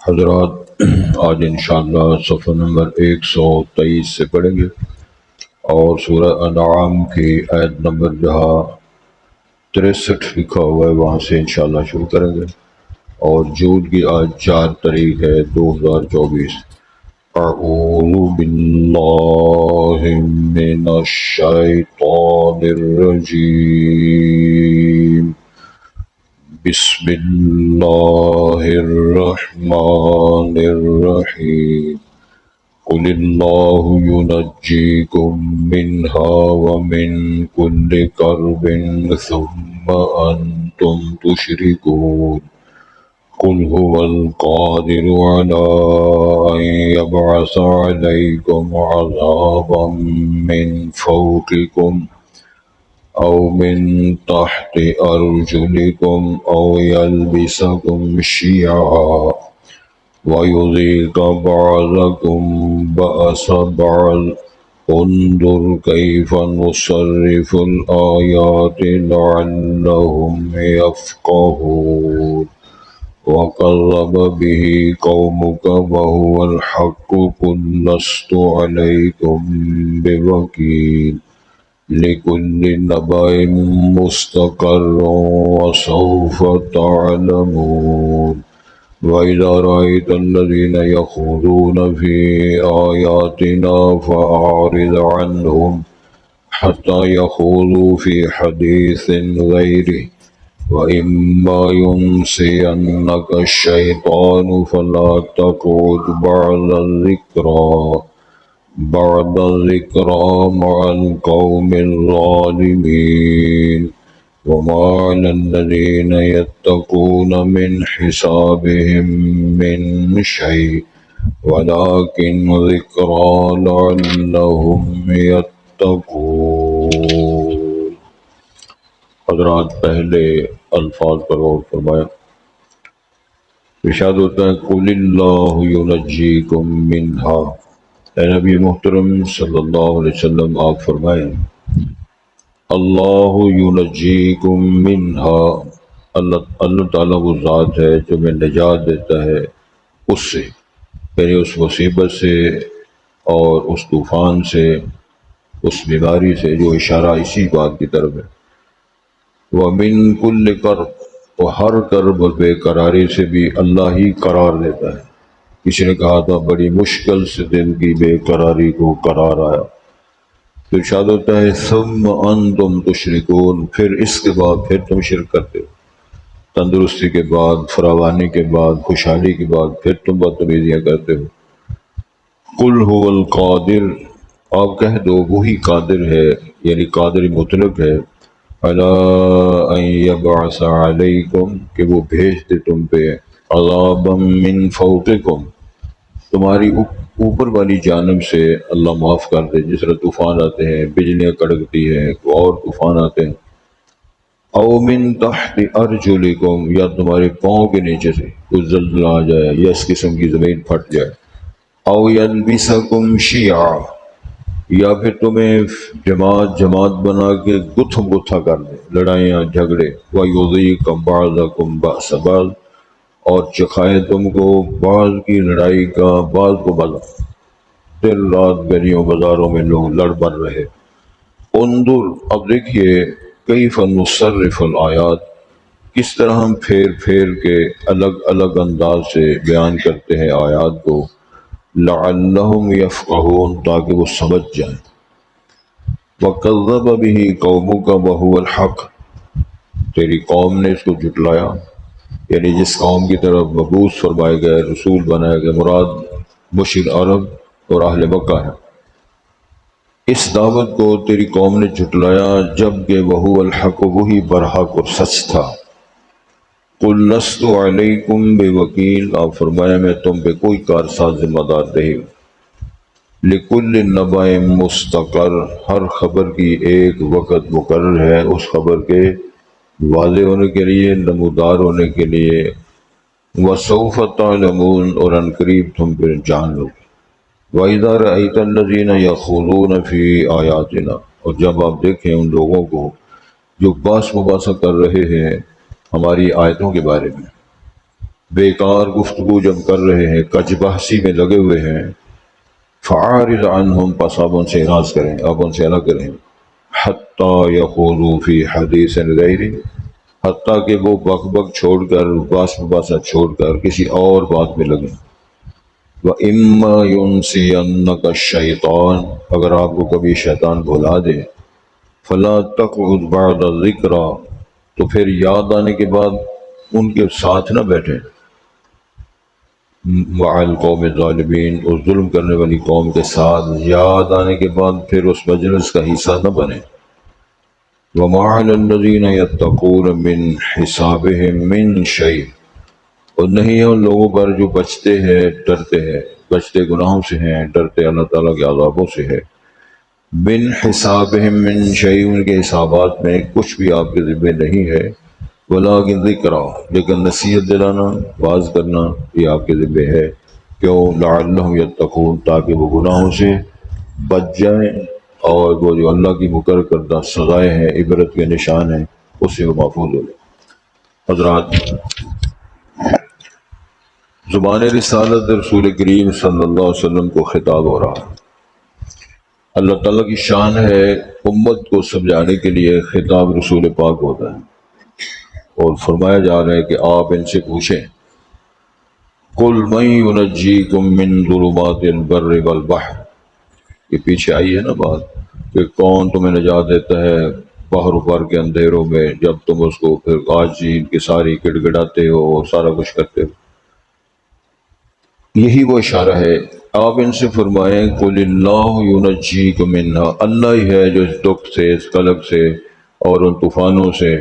حضرات، آج انشاءاللہ صفحہ نمبر 123 سے پڑھیں گے اور سورہ انعام کی آیت نمبر جہاں 63 لکھا ہوا ہے وہاں سے انشاءاللہ شروع کریں گے۔ اور جون کی آج 4 تاریخ ہے 2024۔ اعوذ باللہ من الشیطان الرجیم، بسم اللہ الرحمن الرحیم۔ قل اللہ ینجیکم منہا ومن کل کرب ثم انتم تشرکون۔ قل هو القادر على أن يبعث عليكم عذابا من فوقكم أو من تحت أرجلكم أو يلبسكم شيعا ويذيق بعضكم بأس بعض، انظر كيف نصرف الآيات لعلهم يفقهون۔ وكذب به قومك وهو الحق قل لست عليكم بوكيل، لكل نبأ مستقر وسوف تعلمون۔ وإذا رأيت الذين يخوضون في آياتنا فأعرض عنهم حتى يخوضوا في حديث غيره، وإما ينسينك الشيطان فلا تقعد بعد الذكرى مع القوم الظالمين، وما على الذين يتقون من حسابهم من شيء ولكن ذكرى لعلهم يتقون۔ حضرات، پہلے الفاظ پر غور فرمایا۔ ارشاد ہوتا ہے قل اللہ ینجیکم منہا، اے نبی محترم صلی اللہ علیہ وسلم آپ فرمائیں اللہ ینجیکم منہا، اللہ تعالیٰ وہ ذات ہے جو میں نجات دیتا ہے اس سے، یعنی اس مصیبت سے اور اس طوفان سے، اس بیماری سے، جو اشارہ اسی بات کی طرف ہے۔ وَمِن كُلِّ كَرْبٍ، اور ہر کرب اور بے قراری سے بھی اللہ ہی قرار دیتا ہے۔ کسی نے کہا تھا بڑی مشکل سے دل کی بے قراری کو قرار آیا، تو ارشاد ہوتا ہے ثم انتم تشرکون، پھر اس کے بعد پھر تم شرک کرتے ہو، تندرستی کے بعد، فراوانی کے بعد، خوشحالی کے بعد پھر تم بدتمیزیاں کرتے ہو۔ قل هو القادر، آپ کہہ دو وہی قادر ہے، یعنی قادر مطلق ہے، علی ان یبعث علیکم، کہ وہ بھیج دے تم پہ، عذابا من فوقکم، تمہاری اوپر والی جانب سے اللہ معاف کر دے، جس طرح طوفان آتے ہیں، بجلیاں کڑکتی ہیں اور طوفان آتے ہیں، او من تحت ارجلکم، یا تمہارے پاؤں کے نیچے سے کچھ زلزلہ آ جائے یا اس قسم کی زمین پھٹ جائے، او یلبسکم شیعا، یا پھر تمہیں جماعت بنا کے گتھم گتھا کر دے، لڑائیاں جھگڑے، وَيُذِيقَ بَعْضَكُمْ بَأْسَ بَعْضٍ، اور چکھائے تم کو بعض کی لڑائی کا بعض کو مزہ، دن رات گلیوں بازاروں میں لوگ لڑ بڑ رہے۔ انظر، اب دیکھیے، کیف نصرف الآیات، کس طرح ہم پھیر پھیر کے الگ الگ انداز سے بیان کرتے ہیں آیات کو، لعلہم یفقہون، تاکہ وہ سمجھ جائیں۔ وَكَذَّبَ بِهِ قَوْمُكَ وَهُوَ الْحَقُّ، تیری قوم نے اس کو جھٹلایا، یعنی جس قوم کی طرف مبعوث فرمائے گئے، رسول بنائے گئے، مراد مشرک عرب اور اہل مکہ ہے، اس دعوت کو تیری قوم نے جھٹلایا، جبکہ وَهُوَ الْحَقُّ، وہی برحق اور سچ تھا۔ قُلْ لَسْتُ عَلَيْكُمْ بِوَكِيلٍ، آپ فرمایا میں تم پہ کوئی کارساز ذمہ دار نہیں ہوں۔ لِكُلِّ نَبَإٍ مُسْتَقَرٌ، ہر خبر کی ایک وقت مقرر ہے، اس خبر کے واضح ہونے کے لیے، نمودار ہونے کے لیے، وَسَوْفَ تَعْلَمُونَ، اور ان قریب تم پھر جان لو گے۔ وَإِذَا رَأَيْتَ الَّذِينَ يَخُوضُونَ فِي آيَاتِنَا، اور جب آپ دیکھیں ان لوگوں کو جو باس مباحثہ کر رہے ہیں ہماری آیتوں کے بارے میں، بیکار گفتگو جب کر رہے ہیں، کج بحثی میں لگے ہوئے ہیں، فعارض عنہم، پس آپ ان سے اعراض کریں، آپ ان سے الگ کریں، حتی یخوضوا فی حدیث غیری، حتیٰ کہ وہ بک بک چھوڑ کر، باس باسا چھوڑ کر کسی اور بات میں لگیں۔ وَإِمَّا يُنْسِيَنَّكَ الشَّيْطَانُ، اگر آپ کو کبھی شیطان بھلا دے، فَلَا تَقْعُدْ بَعْدَ الذِّكْرَىٰ، تو پھر یاد آنے کے بعد ان کے ساتھ نہ بیٹھیں، مع القوم الظالمین، اس ظلم کرنے والی قوم کے ساتھ یاد آنے کے بعد پھر اس مجلس کا حصہ نہ بنے۔ وَمَا عَلَى الَّذِينَ يَتَّقُونَ مِنْ حِسَابِهِمْ مِنْ شَيْءٍ، اور نہیں ہے ان لوگوں پر جو بچتے ہیں، ڈرتے ہیں، بچتے گناہوں سے ہیں، ڈرتے اللہ تعالیٰ کے عذابوں سے ہے۔ من حسابہم من شیء، ان کے حسابات میں کچھ بھی آپ کے ذمہ نہیں ہے، ولیکن ذکرہ، لیکن نصیحت دلانا، واعظ کرنا، یہ آپ کے ذمہ ہے۔ کیوں؟ لعلہم یتقون، تاکہ وہ گناہوں سے بچ جائیں اور وہ جو اللہ کی مقرر کردہ سزائیں ہیں، عبرت کے نشان ہیں، اس سے وہ محفوظ ہو جائیں۔ حضرات، زبان رسالت رسول کریم صلی اللہ علیہ وسلم کو خطاب ہو رہا ہے۔ اللہ تعالیٰ کی شان ہے امت کو سمجھانے کے لیے خطاب رسول پاک ہوتا ہے، اور فرمایا جا رہا ہے کہ آپ ان سے پوچھیں، قُلْ مَن يُنَجِّيكُم مِّن ظُلُمَاتِ الْبَرِّ وَالْبَحْرِ، یہ پیچھے آئی ہے نا بات کہ کون تمہیں نجات دیتا ہے بحر و بر کے اندھیروں میں، جب تم اس کو پھر غازی کی ساری گڑ گڑاتے ہو اور سارا کچھ کرتے ہو۔ یہی وہ اشارہ ہے۔ آپ ان سے فرمائیں، قُلِ اللَّهُ يُنَجِّيكُم مِّنْهَا، اللہ ہی ہے جو اس دکھ سے، اس قلب سے اور ان طوفانوں سے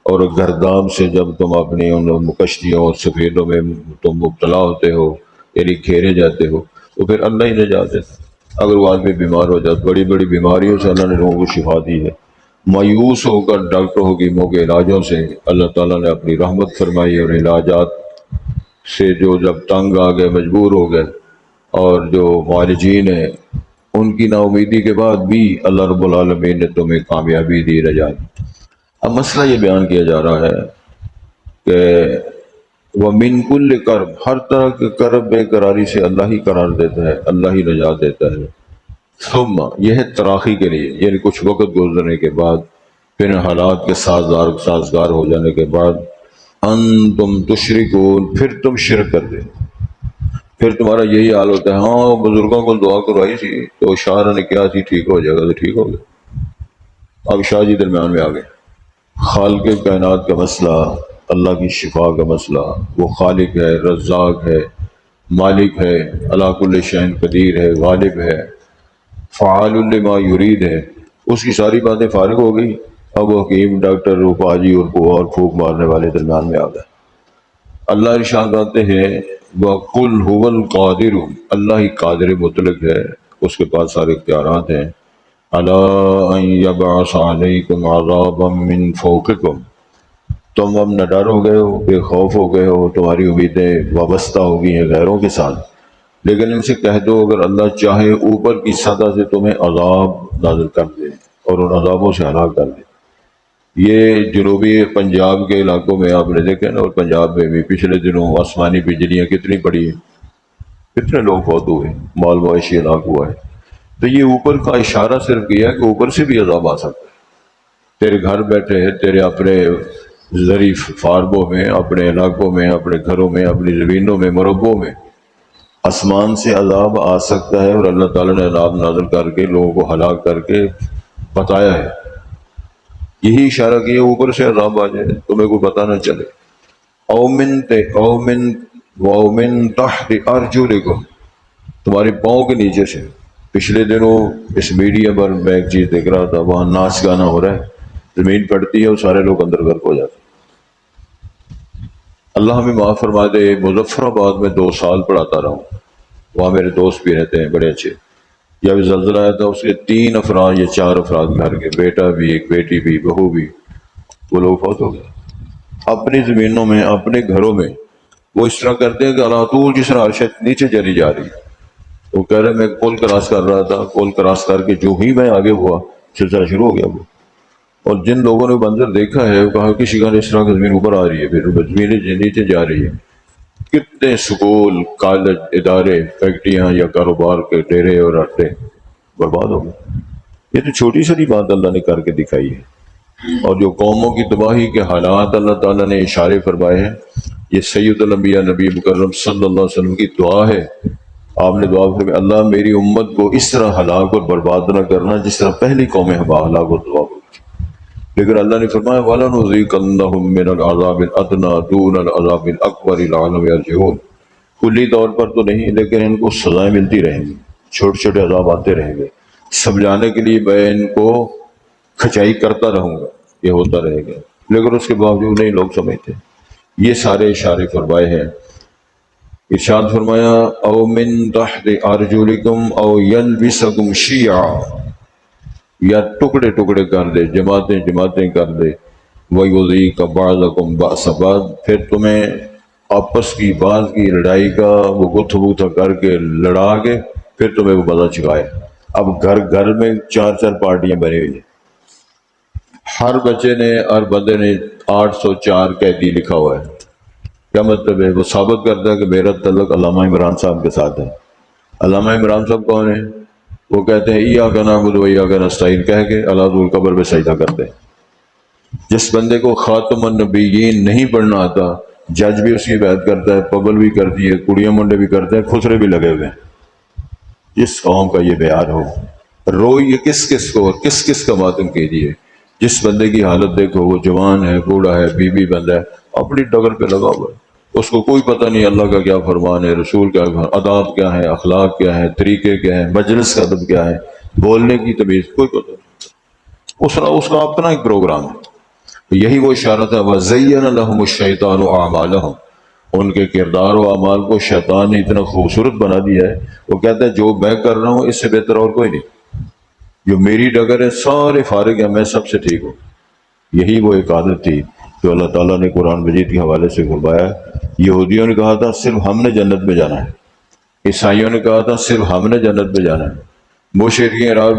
اور گرداب سے، جب تم اپنی ان کشتیوں اور سفینوں میں تم مبتلا ہوتے ہو، یعنی گھیرے جاتے ہو، تو پھر اللہ ہی نجات دیتا ہے۔ اگر وہ آدمی بیمار ہو جاتا، بڑی بڑی بیماریوں سے اللہ نے لوگوں کو شفا دی ہے، مایوس ہو کر ڈاکٹروں کی حکیموں کے علاجوں سے اللہ تعالیٰ نے اپنی رحمت فرمائی، اور علاجات سے جو جب تنگ آ گئے، مجبور ہو گئے، اور جو معالجین ہیں ان کی نا امیدی کے بعد بھی اللہ رب العالمین نے تمہیں کامیابی دی، نجات۔ اب مسئلہ یہ بیان کیا جا رہا ہے کہ وَمِن كُلِّ کرب، ہر طرح کے کرب بے قراری سے اللہ ہی قرار دیتا ہے، اللہ ہی نجات دیتا ہے۔ ثم، یہ ہے تراخی کے لیے، یعنی کچھ وقت گزرنے کے بعد، پھر حالات کے سازگار ہو جانے کے بعد، انتم تشرکون، پھر تم شرک کر دے، پھر تمہارا یہی حال ہوتا ہے، ہاں بزرگوں کو دعا کروائی تھی تو شاہ نے کیا تھی، ٹھیک ہو جائے گا، تو ٹھیک ہو گیا۔ اب شاہ جی درمیان میں آ گئے۔ خالق کائنات کا مسئلہ، اللہ کی شفا کا مسئلہ، وہ خالق ہے، رزاق ہے، مالک ہے، علی کل شیء قدیر ہے، غالب ہے، فعال لما یرید ہے، اس کی ساری باتیں فارغ ہو گئی۔ اب وہ حکیم، ڈاکٹر، پاجی اور پھونک مارنے والے درمیان میں آ گئے۔ اللہ ارشاد آتے ہیں، وَقُلْ هُوَ الْقَادِرُ، اللہ ہی قادر مطلق ہے، اس کے پاس سارے اختیارات ہیں، عَلَىٰ أَن يَبْعَثَ عَلَيْكُمْ عَذَابًا مِّن فَوْقِكُمْ، تم اب نہ ڈر ہو گئے ہو، بے خوف ہو گئے ہو، تمہاری امیدیں وابستہ ہو گئی ہیں غیروں کے ساتھ، لیکن ان سے کہہ دو اگر اللہ چاہے اوپر کی سطح سے تمہیں عذاب نازل کر دے اور ان عذابوں سے ہلاک کر دے۔ یہ جنوبی پنجاب کے علاقوں میں آپ نے دیکھا نا، اور پنجاب میں بھی پچھلے دنوں آسمانی بجلیاں کتنی پڑی ہیں، کتنے لوگ فوت ہوئے، مال مویشی ہلاک ہوا ہے۔ تو یہ اوپر کا اشارہ صرف کیا ہے کہ اوپر سے بھی عذاب آ سکتا ہے، تیرے گھر بیٹھے، تیرے اپنے زرعی فارموں میں، اپنے علاقوں میں، اپنے گھروں میں، اپنی زمینوں میں، مربوں میں آسمان سے عذاب آ سکتا ہے، اور اللہ تعالیٰ نے عذاب نازل کر کے لوگوں کو ہلاک کر کے بتایا ہے۔ یہی اشارہ کیا اوپر سے عذاب آ جائے، تمہیں کوئی پتہ نہ چلے۔ او من تحت ارجلکم، تمہارے پاؤں کے نیچے سے۔ پچھلے دنوں اس میڈیا پر میں ایک چیز دیکھ رہا تھا، وہاں ناچ گانا ہو رہا ہے، زمین پڑتی ہے اور سارے لوگ اندر غرق ہو جاتے ہیں۔ اللہ ہمیں معاف فرما دے۔ مظفر آباد میں 2 سال پڑھاتا رہا ہوں، وہاں میرے دوست بھی رہتے ہیں بڑے اچھے۔ جب زلزلہ آیا تھا، اس کے 3 افراد یا 4 افراد گھر کے، بیٹا بھی، ایک بیٹی بھی، بہو بھی، وہ لوگ فوت ہو گئے اپنی زمینوں میں، اپنے گھروں میں۔ وہ اس طرح کرتے ہیں کہ علاتول جس طرح عرش نیچے چلی جا رہی ہے۔ وہ کہہ رہے میں پول کراس کر رہا تھا، پول کراس کر کے جو ہی میں آگے ہوا، سلسلہ شروع ہو گیا وہ۔ اور جن لوگوں نے منظر دیکھا ہے، وہ کہا کسی کا اس طرح کی زمین اوپر آ رہی ہے، پھر زمین نیچے جا رہی ہے۔ کتنے سکول، کالج، ادارے، فیکٹریاں یا کاروبار کے ڈیرے اور اڈے برباد ہو گئے۔ یہ تو چھوٹی سی بات اللہ نے کر کے دکھائی ہے۔ اور جو قوموں کی تباہی کے حالات اللہ تعالیٰ نے اشارے فرمائے ہیں، یہ سید الانبیاء نبی مکرم صلی اللہ علیہ وسلم کی دعا ہے۔ آپ نے دعا فرمائی اللہ میری امت کو اس طرح ہلاک اور برباد نہ کرنا جس طرح پہلی قوم ہلاک اور تباہ ہوئی۔ لیکن اللہ نے فرمایا وَلَنُذِيقَنَّهُم مِّنَ الْعَذَابِ الْأَدْنَىٰ دُونَ الْعَذَابِ الْأَكْبَرِ لَعَلَّهُمْ يَرْجِعُونَ۔ کلی طور پر تو نہیں، لیکن ان کو سزائیں ملتی رہیں گی، چھوٹے چھوٹے عذاب آتے رہیں گے۔ سمجھانے کے لیے میں ان کو کھچائی کرتا رہوں گا، یہ ہوتا رہے گا، لیکن اس کے باوجود نہیں لوگ سمجھتے۔ یہ سارے اشارے فرمائے ہیں۔ ارشاد فرمایا او من تحت ارجلکم او یلبسکم شیعا، یا ٹکڑے ٹکڑے کر دے، جماعتیں جماعتیں کر دے، وَيُذِيقَ بَعْضَكُمْ بَأْسَ بَعْضٍ، پھر تمہیں آپس کی بعض کی لڑائی کا وہ گتھ بتھ کر کے لڑا کے پھر تمہیں وہ مزہ چکھائے۔ اب گھر گھر میں چار چار پارٹیاں بنی ہوئی ہیں، ہر بچے نے، ہر بندے نے 804 قیدی لکھا ہوا ہے۔ کیا مطلب ہے؟ وہ ثابت کرتا ہے کہ میرا تعلق علامہ عمران صاحب کے ساتھ ہے۔ علامہ عمران صاحب کون ہیں؟ وہ کہتے ہیں ایاک نعبد و ایاک نستعین کہہ کے اللہ تعالی قبر پہ سجدہ کرتے ہیں۔ جس بندے کو خاتم النبیین نہیں پڑھنا آتا، جج بھی اس کی بیعت کرتا ہے، پبل بھی کرتی ہے، کڑیاں منڈے بھی کرتے ہیں، خسرے بھی لگے ہوئے ہیں۔ جس قوم کا یہ بیان ہو، روئیے کس کس کو اور کس کس کا ماتم کیجیے۔ جس بندے کی حالت دیکھو، وہ جوان ہے، بوڑھا ہے، بیوی بندہ ہے، اپنی ڈگر پہ لگا ہوا ہے، اس کو کوئی پتہ نہیں اللہ کا کیا فرمان ہے، رسول کیا آداب کیا ہے، اخلاق کیا ہے، طریقے کیا ہیں، مجلس کا ادب کیا ہے، بولنے کی تمیز کوئی پتہ نہیں۔ اس کا اپنا ایک پروگرام ہے۔ یہی وہ اشارہ تھا وَزَيَّنَ لَهُمُ الشَّيْطَانُ أَعْمَالَهُمْ، ان کے کردار و اعمال کو شیطان نے اتنا خوبصورت بنا دیا ہے، وہ کہتا ہے جو میں کر رہا ہوں اس سے بہتر اور کوئی نہیں، جو میری ڈگر ہے سارے فارغ ہیں، میں سب سے ٹھیک ہوں۔ یہی وہ ایک عادت تھی جو اللہ تعالیٰ نے قرآن مجید کے حوالے سے فرمایا۔ یہودیوں نے کہا تھا صرف ہم نے جنت میں جانا ہے، عیسائیوں نے کہا تھا صرف ہم نے جنت میں جانا ہے،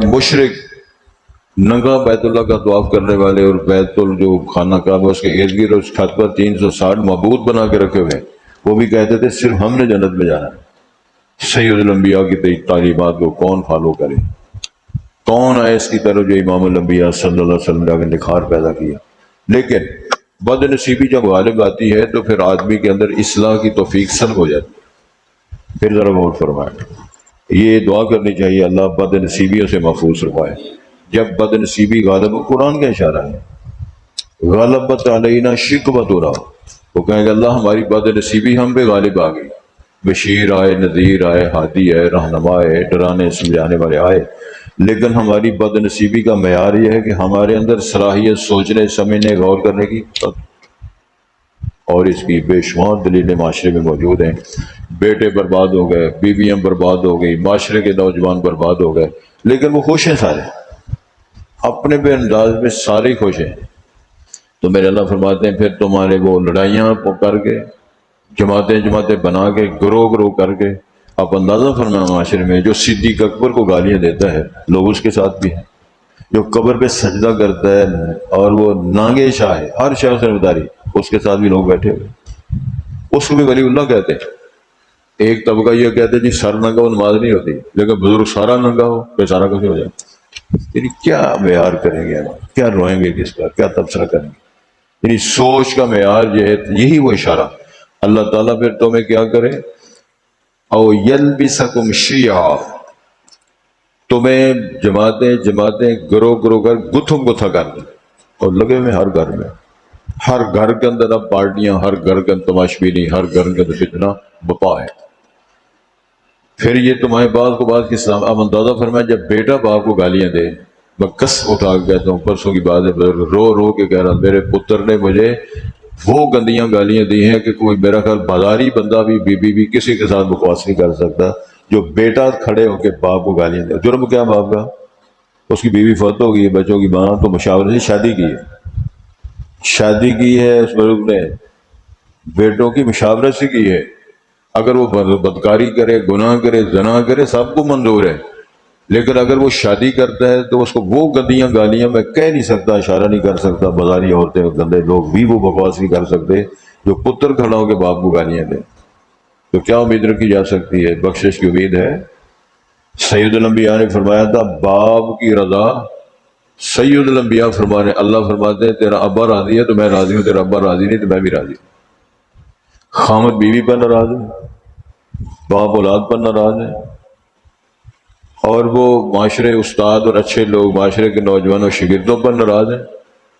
مشرک ننگا بیت اللہ کا طواف کرنے والے اور بیت جو خانہ کعبہ اس کے ارد گرد اس چھت پر 360 معبود بنا کے رکھے ہوئے، وہ بھی کہتے تھے صرف ہم نے جنت میں جانا ہے۔ سید الانبیاء کی تعلیمات کو کون فالو کرے؟ کون ہے اس کی طرف جو امام الانبیاء صلی اللہ علیہ وسلم نے نکھار پیدا کیا؟ لیکن بد نصیبی جب غالب آتی ہے تو پھر آدمی کے اندر اصلاح کی توفیق سلب ہو جاتی ہے۔ پھر ذرا غور فرمائیں، یہ دعا کرنی چاہیے اللہ بد نصیبیوں سے محفوظ رکھائے۔ جب بد نصیبی غالب، قرآن کا اشارہ ہے، غالبت علینا شکوت ہو رہا، وہ کہیں گے اللہ ہماری بد نصیبی ہم پہ غالب آ گئی۔ بشیر آئے، نذیر آئے، ہادی آئے، رہنما آئے، ڈرانے سمجھانے والے آئے، لیکن ہماری بد نصیبی کا معیار یہ ہے کہ ہمارے اندر صلاحیت سوچنے سمجھنے غور کرنے کی، اور اس کی بے شمار دلیلیں معاشرے میں موجود ہیں۔ بیٹے برباد ہو گئے، بیویاں برباد ہو گئی، معاشرے کے نوجوان برباد ہو گئے، لیکن وہ خوش ہیں، سارے اپنے بے انداز میں سارے خوش ہیں۔ تو میرے اللہ فرماتے ہیں پھر تمہارے وہ لڑائیاں کر کے، جماعتیں جماعتیں بنا کے، گروہ گروہ کر کے، آپ اندازہ فرمائیں معاشرے میں جو صدیق اکبر کو گالیاں دیتا ہے لوگ اس کے ساتھ بھی ہیں، جو قبر پہ سجدہ کرتا ہے اور وہ نانگے شاہ ہے، ہر شاہ سے اتاری، اس کے ساتھ بھی لوگ بیٹھے ہوئے، اس کو بھی ولی اللہ کہتے ہیں۔ ایک طبقہ یہ کہتے ہیں جی سر ننگا ہو نماز نہیں ہوتی، لیکن بزرگ سارا ننگا ہو بیچارہ کیسے ہو جائے؟ یعنی کیا معیار کریں گے، کیا روئیں گے کس پر، کیا تبصرہ کریں گے؟ یعنی سوچ کا معیار یہ ہے، یہی وہ اشارہ اللہ تعالیٰ پھر تمہیں کیا کرے، او یلبسکم شیعا، تمہیں جماعتیں جماعتیں گروہ گروہ کر گتھم گتھا کر دیں، اور لگے ہوئے ہر گھر میں، ہر گھر کے اندر اب پارٹیاں، ہر گھر کے اندر تماشبینی، ہر گھر کے اندر فتنہ بپا ہے۔ پھر یہ تمہارے بعض کو بعض کی اسلام، اب اندازہ فرمائے جب بیٹا باپ کو گالیاں دے، میں کس اٹھا کے کہتا ہوں، پرسوں کی بات ہے، رو رو کے کہہ رہا میرے پتر نے مجھے وہ گندیاں گالیاں دی ہیں کہ کوئی میرا خیال بازاری بندہ بھی بی بی کسی کے ساتھ بکواس نہیں کر سکتا، جو بیٹا کھڑے ہو کے باپ کو گالیاں دے۔ جرم کیا باپ کا؟ اس کی بیوی فوت ہو گئی ہے، بچوں کی ماں تو مشاورت سے شادی کی ہے، شادی کی ہے اس بزرگ نے، بیٹوں کی مشاورت سے کی ہے، اگر وہ بدکاری کرے، گناہ کرے، زنا کرے، سب کو منظور ہے، لیکن اگر وہ شادی کرتا ہے تو اس کو وہ گندیاں گالیاں میں کہہ نہیں سکتا، اشارہ نہیں کر سکتا، بازاری عورتیں گندے لوگ بھی وہ بکواس نہیں کر سکتے جو پتر کھڑا ہو کے باپ کو گالیاں دیں۔ تو کیا امید رکھی جا سکتی ہے؟ بخشش کی امید ہے؟ سید الانبیاء نے فرمایا تھا باپ کی رضا، سید الانبیاء فرمانے، اللہ فرماتے ہیں تیرا ابا راضی ہے تو میں راضی ہوں، تیرا ابا راضی نہیں تو میں بھی راضی ہوں۔ خامد بیوی پر ناراض ہے، باپ اولاد پر ناراض ہے، اور وہ معاشرے استاد اور اچھے لوگ معاشرے کے نوجوانوں شاگردوں پر ناراض ہیں،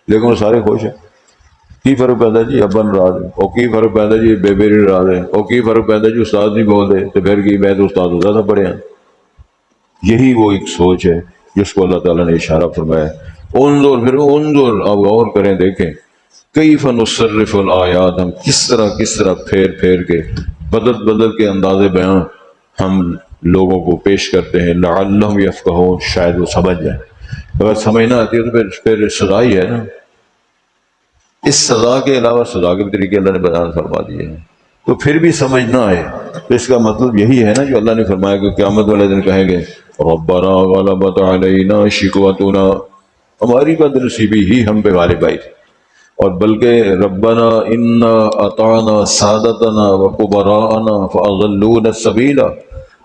لیکن وہ سارے خوش ہیں۔ کی فرق پیدا جی ابا ناراض ہے، اور کی فرق پیدا جی بیبے ناراض ہے، اور کی فرق پیدا جی استاد نہیں بول رہے تو پھر کی میں تو استاد ہوتا تھا پڑھے ہیں۔ یہی وہ ایک سوچ ہے جس کو اللہ تعالیٰ نے اشارہ فرمایا ہے۔ انظر، پھر انظر، آپ غور کریں دیکھیں، کیف نصرف الآیات، ہم کس طرح پھیر پھیر کے بدل کے انداز بیان ہم لوگوں کو پیش کرتے ہیں، لعلہم یفقہون، شاید وہ سمجھ جائیں۔ اگر سمجھ نہ آتی ہے تو پھر سزا ہی ہے نا۔ اس سزا کے علاوہ سزا کے طریقے اللہ نے بیان فرما دیے ہیں، تو پھر بھی سمجھ نہ آئے تو اس کا مطلب یہی ہے نا جو اللہ نے فرمایا کہ قیامت والے دن کہیں گے ربنا غلبت علینا شقوتنا، ہماری بد نصیبی ہی ہم پہ غالب آئی تھی، اور بلکہ ربنا انا اطعنا سادتنا وکبراءنا فاضلونا السبیل،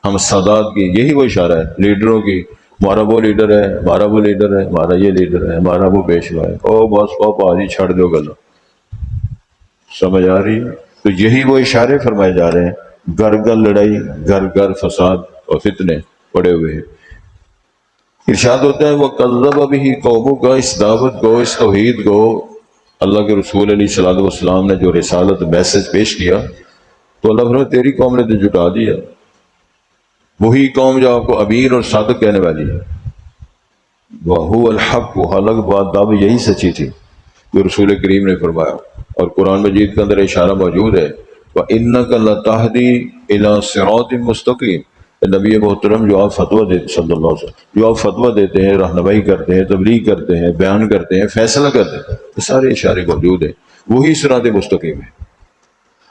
ہم سادات کی، یہی وہ اشارہ ہے لیڈروں کی، ہمارا وہ لیڈر ہے، ہمارا وہ لیڈر ہے، ہمارا یہ لیڈر ہے، ہمارا وہ پیشوا ہے، او بس او پاجی چھڑ دو گلا، سمجھ آ رہی ہے؟ تو یہی وہ اشارے فرمائے جا رہے ہیں، گھر گھر لڑائی، گھر گھر فساد اور فتنے پڑے ہوئے ہیں۔ ارشاد ہوتا ہے وہ کذب بھی قوموں کا، اس دعوت کو، اس توحید کو اللہ کے رسول علیہ الصلوۃ والسلام نے جو رسالت میسج پیش کیا تو اللہ فرماتا ہے تیری قوم نے تو جھٹا دیا، وہی قوم جو آپ کو امین اور صادق کہنے والی ہے، وَهُوَ الْحَقُّ، حالانکہ بات دعوی یہی سچی تھی جو رسول کریم نے فرمایا، اور قرآن مجید کے اندر اشارہ موجود ہے وَإِنَّكَ لَتَهْدِي إِلَىٰ صِرَاطٍ مُسْتَقِيمٍ، نبی محترم جو آپ فتویٰ دیتے صلی اللہ علیہ وسلم، جو آپ فتویٰ دیتے ہیں، رہنمائی کرتے ہیں، تبلیغ کرتے ہیں، بیان کرتے ہیں، فیصلہ کرتے ہیں، یہ سارے اشارے موجود ہیں، وہی صراط مستقیم ہے۔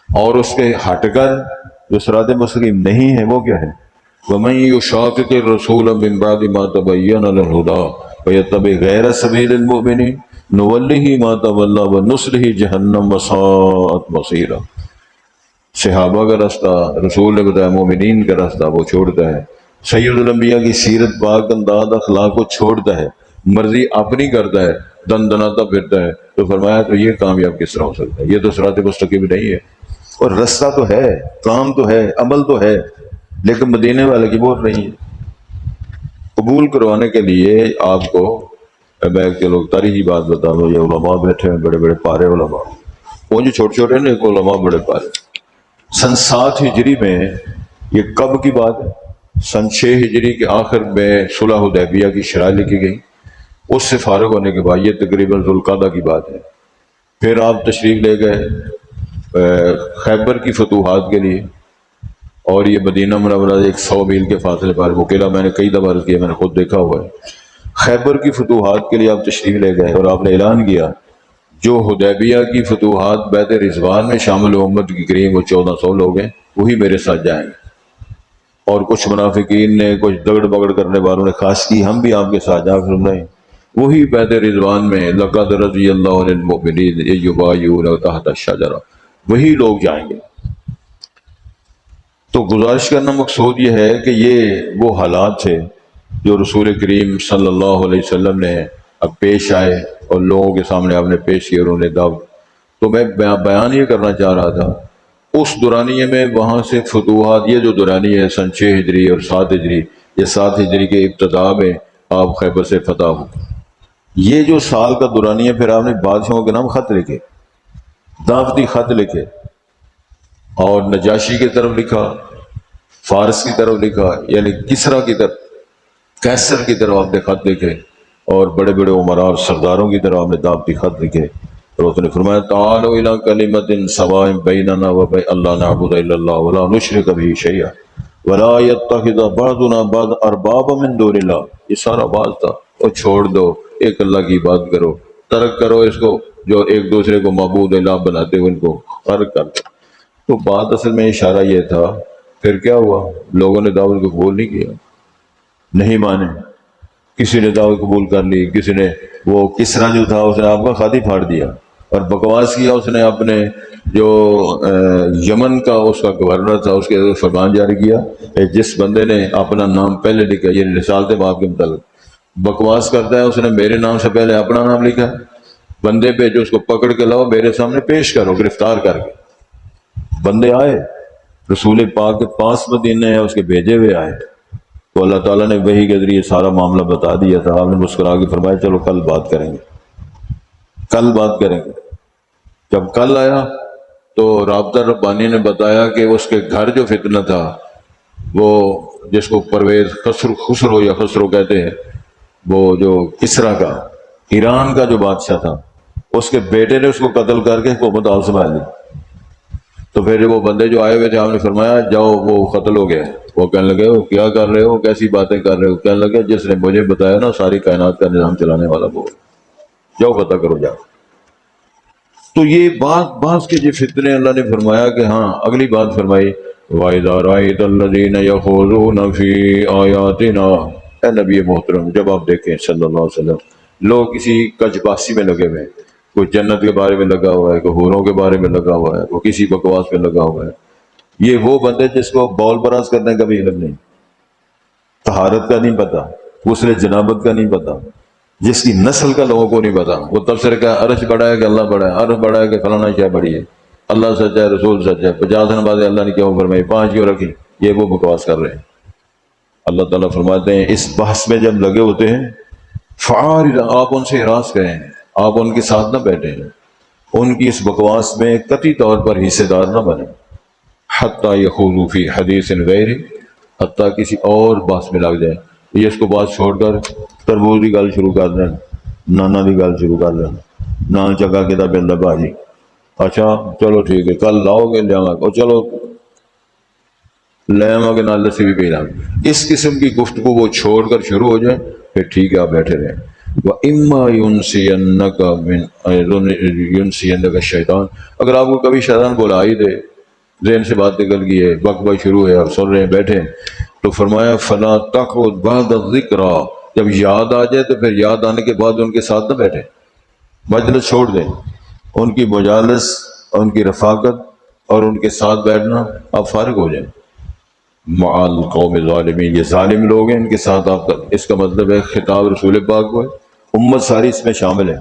اور اس کے ہٹ کر جو صراط مستقیم نہیں ہے وہ کیا ہے؟ وَمَن يُشَاقِقِ الرَّسُولَ مِن بَعْدِ مَا تَبَيَّنَ لَهُ الْهُدَىٰ وَيَتَّبِعْ غَيْرَ سَبِيلِ الْمُؤْمِنِينَ نُوَلِّهِ مَا تَوَلَّىٰ وَنُصْلِهِ جَهَنَّمَ وَسَاءَتْ مَصِيرًا، صحابہ کا راستہ، رسول نے بتایا مومنین کا راستہ وہ چھوڑتا ہے، سید الانبیاء کی سیرت پاک انداز اخلاق کو چھوڑتا ہے، مرضی اپنی کرتا ہے، دن دناتا پھرتا ہے، تو فرمایا تو یہ کامیاب کس طرح ہو سکتا ہے؟ یہ تو صراط مستقیم نہیں ہے۔ اور رستہ تو ہے، کام تو ہے، عمل تو ہے، لیکن مدینے والے کی بول نہیں ہے۔ قبول کروانے کے لیے آپ کو میں چلو تاریخی بات بتا دوں، یہ علماء بیٹھے ہیں، بڑے بڑے پارے علماء، وہ جو چھوٹے چھوٹے ہیں نا علماء بڑے پارے، سن 7 ہجری میں، یہ کب کی بات ہے؟ سن 6 ہجری کے آخر میں صلح حدیبیہ کی شرح لکھی گئی، اس سے فارغ ہونے کے بعد، یہ تقریباً ذوالقعدہ کی بات ہے، پھر آپ تشریف لے گئے خیبر کی فتوحات کے لیے، اور یہ مدینہ منورہ 100 میل کے فاصلے پر، وہ قلعہ میں نے کئی دفعہ عرض کیا، میں نے خود دیکھا ہوا ہے۔ خیبر کی فتوحات کے لیے آپ تشریف لے گئے اور آپ نے اعلان کیا جو حدیبیہ کی فتوحات بیعت رضوان میں شامل امت کی قریب وہ 1400 لوگ ہیں، وہی میرے ساتھ جائیں گے۔ اور کچھ منافقین نے، کچھ دگڑ بگڑ کرنے والوں نے خاص کی ہم بھی آپ کے ساتھ جا کر رہے ہیں، وہی بیعت رضوان میں لقد رضی اللہ عن المؤمنین اذ یبایعونک تحت الشجرہ، وہی لوگ جائیں گے۔ تو گزارش کرنا مقصود یہ ہے کہ یہ وہ حالات تھے جو رسول کریم صلی اللہ علیہ وسلم نے اب پیش آئے اور لوگوں کے سامنے آپ نے پیش کیا، انہوں نے دعوت۔ تو میں بیان یہ کرنا چاہ رہا تھا اس دورانیے میں، وہاں سے فتوحات، یہ جو دورانیہ ہے سن 6 ہجری اور 7 ہجری، یہ 7 ہجری کے ابتدا میں آپ خیبر سے فتح ہو، یہ جو سال کا دورانیہ، پھر آپ نے بادشاہوں کے نام خط لکھے، دعوتی خط لکھے، اور نجاشی کی طرف لکھا، فارس کی طرف لکھا، یعنی کسریٰ کی طرف، کیسر کی طرف آپ نے خط لکھے، اور بڑے بڑے عمراء اور سرداروں کی طرف آپ نے دعوتی خط لکھے، اور اس نے فرمایا تعالوا الی کلمۃ سواء بیننا وبین اللہ نعبد الا اللہ ولا نشرک بہ شیئا ولا یتخذ بعضنا بعضا اربابا من دون اللہ، یہ سارا باز تھا، اور چھوڑ دو، ایک اللہ کی بات کرو، ترک کرو اس کو جو ایک دوسرے کو معبود الہ بناتے ہوئے ان کو فرق کر دو۔ تو بات اصل میں اشارہ یہ تھا، پھر کیا ہوا؟ لوگوں نے دعوت کو قبول نہیں کیا، نہیں مانے، کسی نے دعوت قبول کر لی، کسی نے، وہ کسریٰ جو تھا اس نے آپ کا خط ہی پھاڑ دیا، اور بکواس کیا اس نے اپنے جو یمن کا اس کا گورنر تھا اس کے فرمان جاری کیا کہ جس بندے نے اپنا نام پہلے لکھا، یہ رسالت باب کے متعلق بکواس کرتا ہے، اس نے میرے نام سے پہلے اپنا نام لکھا، بندے پہ جو اس کو پکڑ کے لاؤ میرے سامنے پیش کرو، گرفتار کر کے۔ بندے آئے، رسول پاک کے پاس مدینے ہیں، اس کے بھیجے ہوئے آئے، تو اللہ تعالیٰ نے وحی کے ذریعے سارا معاملہ بتا دیا تھا۔ آپ نے مسکرا کے فرمایا چلو کل بات کریں گے، کل بات کریں گے۔ جب کل آیا تو رابطہ ربانی نے بتایا کہ اس کے گھر جو فتنہ تھا، وہ جس کو پرویز خسرو یا خسرو کہتے ہیں، وہ جو کسرا کا، ایران کا جو بادشاہ تھا، اس کے بیٹے نے اس کو قتل کر کے حکومت آپ سنبھال لی۔ تو پھر وہ بندے جو آئے ہوئے تھے، آپ نے فرمایا جاؤ، وہ قتل ہو گیا۔ وہ کہنے لگے وہ کیا کر رہے ہو، کیسی باتیں کر رہے ہو؟ کہنے لگے جس نے مجھے بتایا نا ساری کائنات کا نظام چلانے والا وہ، جاؤ پتہ کرو جاؤ۔ تو یہ بعض کے جو فتنے اللہ نے فرمایا کہ ہاں اگلی بات فرمائی وَإِذَا رَأَيْتَ الَّذِينَ يَخُوضُونَ فِي آيَاتِنَا، اے نبی محترم جب آپ دیکھیں صلی اللہ علیہ وسلم لوگ کسی کج باسی میں لگے ہوئے ہیں، کوئی جنت کے بارے میں لگا ہوا ہے، کوئی حوروں کے بارے میں لگا ہوا ہے، کوئی کسی بکواس میں لگا ہوا ہے، یہ وہ بندے جس کو بول براز کرنے کا بھی علم نہیں، طہارت کا نہیں پتا، غسل جنابت کا نہیں پتا، جس کی نسل کا لوگوں کو نہیں پتا، وہ تفسیر کا عرش بڑا ہے کہ اللہ بڑا ہے، عرش بڑا ہے کہ فلانا شے بڑی ہے، اللہ سچا ہے، رسول سچا ہے، 50 نمازیں اللہ نے کیوں فرمائی، 5 کیوں رکھی، یہ وہ بکواس کر رہے ہیں۔ اللہ تعالیٰ فرماتے ہیں اس بحث میں جب لگے ہوتے ہیں فعارض، آپ ان سے اعراض کریں، آپ ان کے ساتھ نہ بیٹھیں، ان کی اس بکواس میں قطعی طور پر حصے دار نہ بنیں، حتیٰ یخوضوا فی حدیث غیرہ، حتیٰ کسی اور بحث میں لگ جائیں، یہ اس کو بات چھوڑ کر تربوز کی گل شروع کر دیں، نانا کی گل شروع کر دیں، نان چکا کتاب اللہ بھاجی، اچھا چلو ٹھیک ہے کل لاؤ گے لے اور چلو لے آؤ گے نال لسی بھی پی لیں، اس قسم کی گفتگو وہ چھوڑ کر شروع ہو جائیں، پھر ٹھیک ہے آپ بیٹھے رہیں۔ وَإِمَّا يُنْسِيَنَّكَ الشَّيْطَانُ، اگر آپ کو کبھی شیطان بلا ہی دے، ذہن سے بات نکل گئی ہے، بک بک شروع ہے، آپ سن رہے ہیں بیٹھے، تو فرمایا فَلَا تَقْعُدْ بَعْدَ الذِّكْرَىٰ، جب یاد آ جائے تو پھر یاد آنے کے بعد ان کے ساتھ نہ بیٹھے، مجلس چھوڑ دیں، ان کی مجالس، ان کی رفاقت اور ان کے ساتھ بیٹھنا آپ فارغ ہو جائیں۔ مع القوم الظالمین، یہ ظالم لوگ ہیں، ان کے ساتھ آپ کا، اس کا مطلب ہے خطاب رسول پاک کو ہے، امت ساری اس میں شامل ہے۔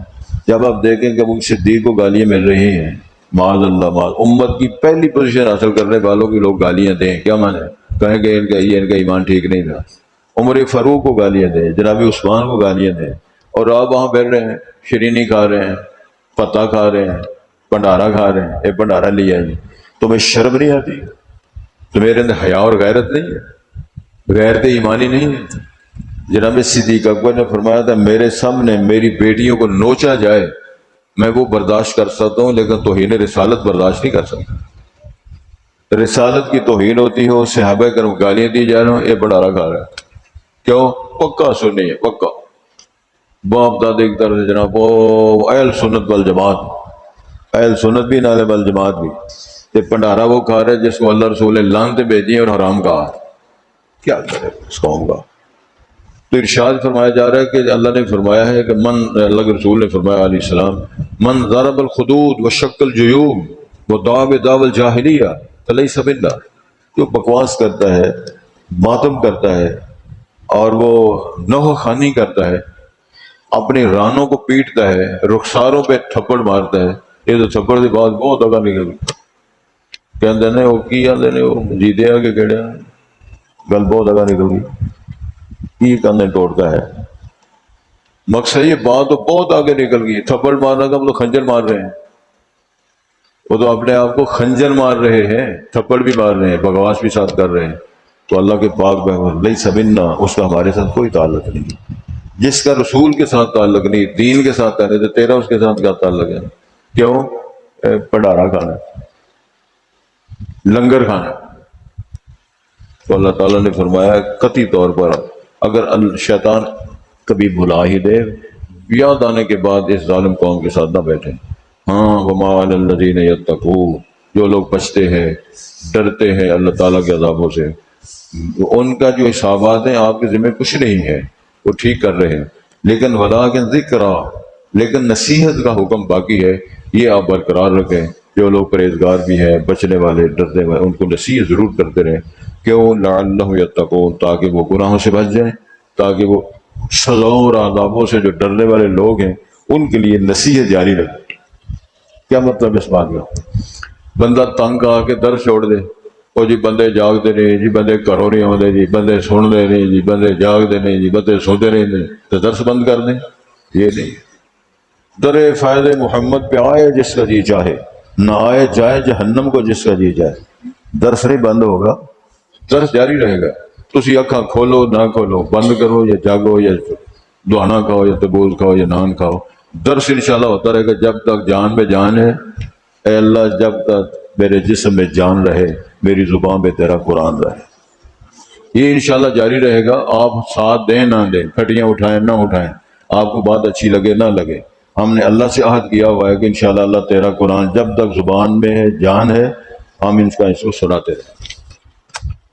جب آپ دیکھیں کہ وہ صدیق کو گالیاں مل رہی ہیں، معاذ اللہ معاذ، امت کی پہلی پوزیشن حاصل کرنے والوں کی لوگ گالیاں دیں، کیا معنی ہے؟ کہیں کہ ان کا ایمان ٹھیک نہیں تھا، عمر فاروق کو گالیاں دیں، جناب عثمان کو گالیاں دیں، اور آپ وہاں بیٹھ رہے ہیں، شرینی کھا رہے ہیں، پتہ کھا رہے ہیں، بھنڈارا کھا رہے ہیں، ایک بھنڈارا لیا جی، تمہیں شرم نہیں آتی؟ تو میرے اندر حیا اور غیرت نہیں ہے، غیرت ایمانی نہیں ہے؟ جناب صدیق اکبر نے فرمایا تھا میرے سامنے میری بیٹیوں کو نوچا جائے میں وہ برداشت کر سکتا ہوں، لیکن توہین رسالت برداشت نہیں کر سکتا۔ رسالت کی توہین ہوتی ہے، صحابہ کرام گالیاں دی جا رہے ہیں، یہ بڑھارا کھا رہا ہے، کیوں؟ پکا سنی ہے، پکا باپ دادے کی طرف سے، جناب وہ اہل سنت والجماعت، اہل سنت بھی نالے والجماعت بھی، یہ بھنڈارا وہ کھا رہے جس کو اللہ رسول نے لعنتیں بھیجی اور حرام کہا، کیا کرے اس قوم کا؟ تو ارشاد فرمایا جا رہا ہے کہ اللہ نے فرمایا ہے کہ اللہ کے رسول نے فرمایا علیہ السلام، من ضرب الخدود وشق الجیوب ودعا بدعوى الجاہلیہ فلیس منا، جو بکواس کرتا ہے، ماتم کرتا ہے اور وہ نوح خوانی کرتا ہے، اپنی رانوں کو پیٹتا ہے، رخساروں پہ تھپڑ مارتا ہے، یہ تو تھپڑ کی بات بہت اگا نکل گئی، کہندے نے وہ کی آندے نے وہ جیدے آ کے کہڑے گل بہت اگا نکل گئی، کی کہنے توڑتا ہے، مقصد یہ بات تو بہت آگے نکل گئی، تھپڑ مارنا کا ہم تو خنجر مار رہے ہیں، وہ تو اپنے آپ کو خنجر مار رہے ہیں، تھپڑ بھی مار رہے ہیں، بکواس بھی ساتھ کر رہے ہیں، تو اللہ کے پاک لیس منا، اس کا ہمارے ساتھ کوئی تعلق نہیں، جس کا رسول کے ساتھ تعلق نہیں، دین کے ساتھ تعلق ہے، تیرا اس کے ساتھ کیا تعلق ہے؟ کیوں؟ بھنڈارا کھانا، لنگر کھانا۔ تو اللہ تعالیٰ نے فرمایا قطعی طور پر اگر شیطان کبھی بھلا ہی دے، یاد آنے کے بعد اس ظالم قوم کے ساتھ نہ بیٹھیں۔ ہاں وما علی الذین یتقون، جو لوگ بچتے ہیں، ڈرتے ہیں اللہ تعالیٰ کے عذابوں سے، ان کا جو حسابات ہیں آپ کے ذمہ کچھ نہیں ہے، وہ ٹھیک کر رہے ہیں، لیکن ولکن ذکرہ، لیکن نصیحت کا حکم باقی ہے، یہ آپ برقرار رکھیں. جو لوگ پرہیزگار بھی ہیں، بچنے والے، ڈرنے والے، ان کو نصیحت ضرور کرتے رہیں. کیوں؟ لعلہم یتقون، تاکہ وہ گناہوں سے بچ جائیں، تاکہ وہ سزاؤں اور عذابوں سے جو ڈرنے والے لوگ ہیں ان کے لیے نصیحت جاری رکھیں. کیا مطلب اس بات کا؟ بندہ تنگ آ کے در چھوڑ دے، اور جی بندے جاگتے نہیں، جی بندے گھروں نہیں آتے، جی بندے سنتے نہیں، جی بندے جاگتے نہیں، جی بندے سوتے نہیں، تو درس بند کر دیں. یہ نہیں. در فائد محمد پہ آئے جس کا جی چاہے، نہ آئے جائے جہنم کو جس کا جی جائے. درس نہیں بند ہوگا، درس جاری رہے گا. تسی اکھاں کھولو نہ کھولو، بند کرو یا جاگو، یا دعانا کھاؤ یا تبوز کھاؤ یا نان کھاؤ، درس انشاءاللہ ہوتا رہے گا جب تک جان میں جان ہے. اے اللہ جب تک میرے جسم میں جان رہے، میری زبان پہ تیرا قرآن رہے. یہ انشاءاللہ جاری رہے گا. آپ ساتھ دیں نہ دیں، کھٹیاں اٹھائیں نہ اٹھائیں، آپ کو بات اچھی لگے نہ لگے، ہم نے اللہ سے عہد کیا ہوا ہے کہ انشاءاللہ اللہ تیرا قرآن جب تک زبان میں ہے، جان ہے، ہم اس کو سناتے رہیں.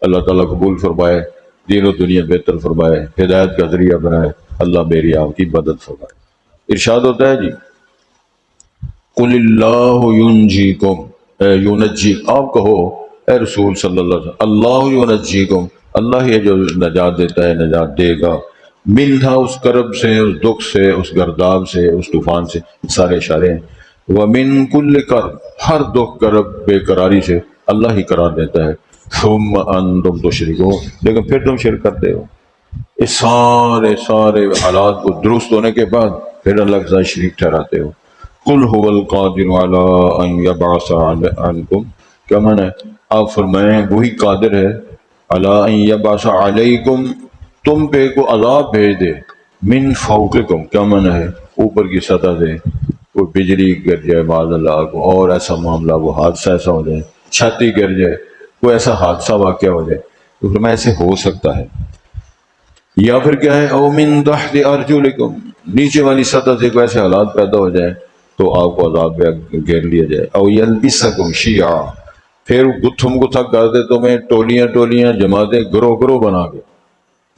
اللہ تعالیٰ قبول فرمائے، دین و دنیا بہتر فرمائے، ہدایت کا ذریعہ بنائے. اللہ میری آپ کی مدد فرمائے. ارشاد ہوتا ہے جی قل اللہ ینجیکم، یونجی، آپ کہو اے رسول صلی اللہ علیہ وسلم، اللہ ینجیکم، اللہ ہی ہے جو نجات دیتا ہے، نجات دے گا، منہا، اس کرب سے، اس دکھ سے، اس گرداب سے، اس طوفان سے، سارے اشارے ہیں. ومن کل کرب، ہر دکھ کرب بے قراری سے اللہ ہی قرار دیتا ہے. ثم انتم تشرکون، لیکن پھر تم شرک کرتے ہو. اس سارے حالات کو درست ہونے کے بعد پھر اللہ کے ساتھ شریک ٹھہراتے ہو. قل هو القادر على ان يبعث عنكم، کیا معنی ہے؟ آپ فرمائیں وہی قادر ہے على ان يبعث عليكم، تم پہ کو عذاب بھیج دے، من فوقکم، کیا معنی ہے؟ اوپر کی سطح سے کوئی بجلی گر جائے معاذ اللہ کو، اور ایسا معاملہ، وہ حادثہ ایسا ہو جائے، چھتی گر جائے، کوئی ایسا حادثہ واقعہ ہو جائے، تو فرمایا ایسے ہو سکتا ہے. یا پھر کیا ہے؟ او من تحت ارجلکم، نیچے والی سطح سے کوئی ایسے حالات پیدا ہو جائے تو آپ کو عذاب پہ گھیر لیا جائے. او یلبسکم شیعا، پھر گتھم گتھا کر دے تمہیں ٹولیاں ٹولیاں، جماعتیں، گروہ گروہ بنا کے.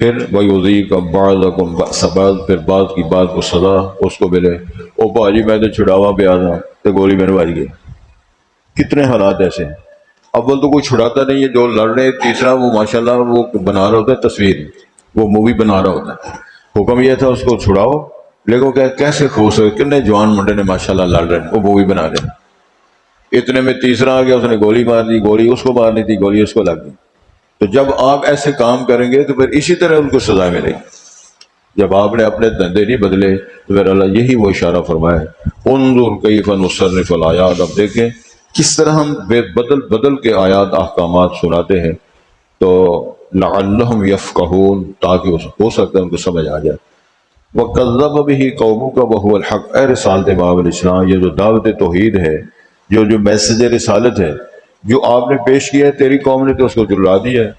پھر وَيُذِيقَ بَعْضَكُمْ بَأْسَ بَعْضٍ، پھر بعض کی بات کو سزا اس کو ملے. او بھاجی میں تو چھڑاوا پہ آ تھا تو گولی میرے بج گئی. کتنے حالات ایسے ہیں. اول تو کوئی چھڑاتا نہیں ہے، جو لڑ رہے، تیسرا وہ ماشاءاللہ وہ بنا رہا ہوتا ہے تصویر، وہ مووی بنا رہا ہوتا ہے. حکم یہ تھا اس کو چھڑاؤ، لیکن کہ کیسے کھوس ہوئے، کتنے جوان منڈے نے ماشاءاللہ لڑ رہے ہیں، وہ مووی بنا رہے ہیں. اتنے میں تیسرا آ گیا، اس نے گولی مار دی، گولی اس کو مارنی تھی، گولی اس کو لگ گئی. تو جب آپ ایسے کام کریں گے تو پھر اسی طرح ان کو سزا ملے گی. جب آپ نے اپنے دندے نہیں بدلے تو پھر اللہ یہی وہ اشارہ فرمایا ہے انظر کیف نصرف الآیات، اب دیکھیں کس طرح ہم بدل بدل کے آیات احکامات سناتے ہیں، تو لعلہم یفقہون، تاکہ ہو سکتا ہے ان کو سمجھ آ جائے. وَكَذَّبَ بِهِ قَوْمُكَ وَهُوَ الْحَقُّ، اے رسالت باب علیہ السلام، یہ جو دعوت توحید ہے، جو میسج رسالت ہے جو آپ نے پیش کیا ہے، تیری قوم نے تو اس کو جھٹلا دیا ہے.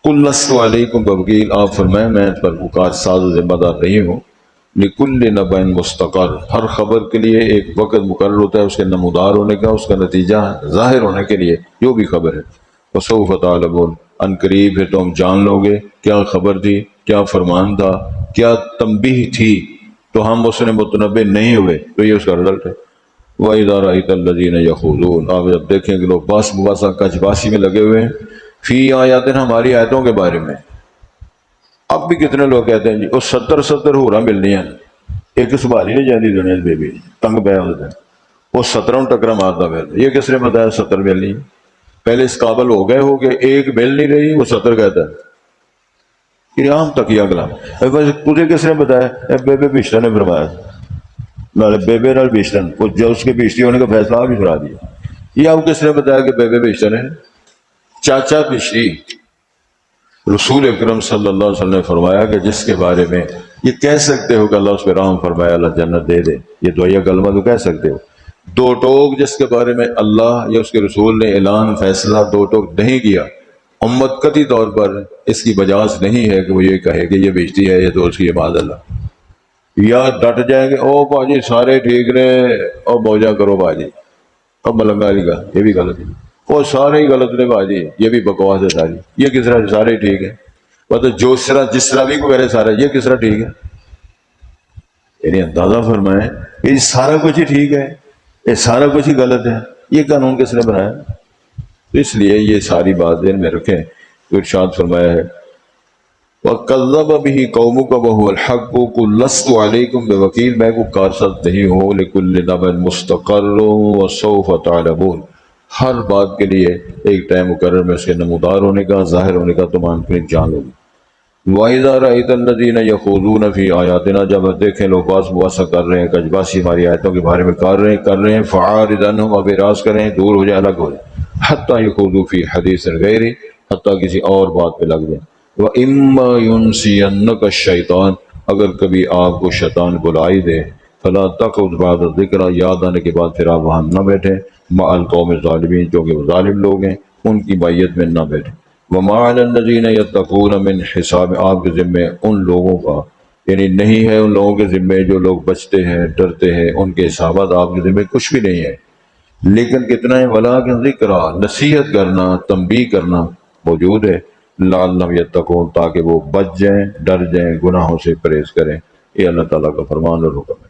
قُلْ لَسْتُ عَلَيْكُمْ بِوَكِيلٍ، آپ فرمائیں میں اس پر پکار ساز و ذمہ دار نہیں ہوں. لِكُلِّ نَبَإٍ مُسْتَقَرٌ، ہر خبر کے لیے ایک وقت مقرر ہوتا ہے، اس کے نمودار ہونے کا، اس کا نتیجہ ظاہر ہونے کے لیے، جو بھی خبر ہے. وَسَوْفَ تَعْلَمُونَ، ان قریب ہے تو ہم جان لو گے کیا خبر تھی، کیا فرمان تھا، کیا تنبیہ تھی، تو ہم اس نے متنبع نہیں ہوئے تو یہ اس کا رزلٹ ہے. وَإِذَا رَأَيْتَ الَّذِينَ يَخُوضُونَ، آپ جب دیکھیں کہ لوگ باس مباسا کچ باسی میں لگے ہوئے ہیں، فی آیات، ہماری آیتوں کے بارے میں. اب بھی کتنے لوگ کہتے ہیں جی وہ 70 ہورا ملنی ہیں، ایک سنبھالی نہیں جاتی دنیا بے بھی تنگ پہ ہوتے ہیں، وہ 17 ٹکرا مارتا پھر. یہ کس نے بتایا 70 ملنی؟ پہلے اس قابل ہو گئے ہو کہ ایک مل نہیں رہی، وہ 70 کہتا ہے. یہ عام تک اگلا تجھے کس نے بتایا؟ بے بے بشرا نے فرمایا، بے بے نال بشرن، وہ جو اس کے بشتی ہونے کا فیصلہ بھی کرا دیا. یہ آپ کس نے بتایا کہ بے بے بشرا نے؟ چاچا بشری. رسول اکرم صلی اللہ علیہ وسلم نے فرمایا کہ جس کے بارے میں یہ کہہ سکتے ہو کہ اللہ اس پہ رحم فرمایا، اللہ جنت دے دے، یہ دعائیہ کلمہ تو کہہ سکتے ہو. دو ٹوک جس کے بارے میں اللہ یا اس کے رسول نے اعلان فیصلہ دو ٹوک نہیں کیا، امت قطعی طور پر اس کی بجاز نہیں ہے کہ وہ یہ کہے کہ یہ بیچتی ہے، یہ دوست کی معاذ اللہ. یا ڈٹ جائیں گے او باجی سارے ٹھیک رہے، او موجہ کرو باجی، اب ملنگا علی کا یہ بھی غلط ہے، وہ سارے ہی غلط نے باجی، یہ بھی بکواس ہے ساری، یہ کس طرح سارے ٹھیک ہے، مطلب جس طرح بھی کو کہہ رہے سارا، یہ کس طرح ٹھیک ہے. یعنی اندازہ فرمائیں یہ سارا کچھ ہی ٹھیک ہے. یہ سارا کچھ ہی غلط ہے، یہ قانون کس نے بنایا؟ تو اس لیے یہ ساری بات ذہن میں رکھیں۔ تو ارشاد فرمایا ہے وَكَذَّبَ بِهِ قَوْمُكَ وَهُوَ الْحَقُّ قُل لَّسْتُ عَلَيْكُمْ بِوَكِيلٍ، میں کوئی کارساز نہیں ہوں، لِكُلِّ نَبَإٍ مُسْتَقَرٌّ وَسَوْفَ تَعْلَمُونَ، ہر بات کے لیے ایک ٹائم مقرر میں اس کے نمودار ہونے کا، ظاہر ہونے کا، تم اپنی جان لو گے۔ وَإِذَا رَأَيْتَ الَّذِينَ يَخُوضُونَ فِي آيَاتِنَا، جب دیکھیں لوگ باس بواسا کر رہے ہیں، کجباسی ہماری آیتوں کے بارے میں کر رہے ہیں، فَعَارِضْ عَنْهُمْ، اب اعراض کریں، دور ہو جائیں، الگ ہو جائیں، حَتَّى يَخُوضُوا فِي حَدِيثٍ غَيْرِهِ، حتیٰ کسی اور بات پہ لگ جائیں۔ وَإِمَّا يُنْسِيَنَّكَ الشَّيْطَانُ، اگر کبھی آپ کو شیطان بلائی دے، فَلَا تَقْعُدْ بَعْدَ الذِّكْرَىٰ، یاد آنے کے بعد پھر آپ وہاں نہ بیٹھیں، مَعَ الْقَوْمِ الظَّالِمِينَ، جو کہ وہ ظالم لوگ ہیں، ان کی معیت میں نہ بیٹھیں۔ وَمَا عَلَى الَّذِينَ يَتَّقُونَ مِنْ حِسَابِ، آپ کے ذمے ان لوگوں کا یعنی نہیں ہے، ان لوگوں کے ذمے جو لوگ بچتے ہیں، ڈرتے ہیں، ان کے حسابات آپ کے ذمے کچھ بھی نہیں ہے، لیکن کتنا ہے وَلَٰكِنْ ذِكْرَىٰ، نصیحت کرنا، تنبیہ کرنا موجود ہے، لَعَلَّهُمْ يَتَّقُونَ، تاکہ وہ بچ جائیں، ڈر جائیں، گناہوں سے پرہیز کریں۔ یہ اللہ تعالیٰ کا فرمان اور حکم ہے۔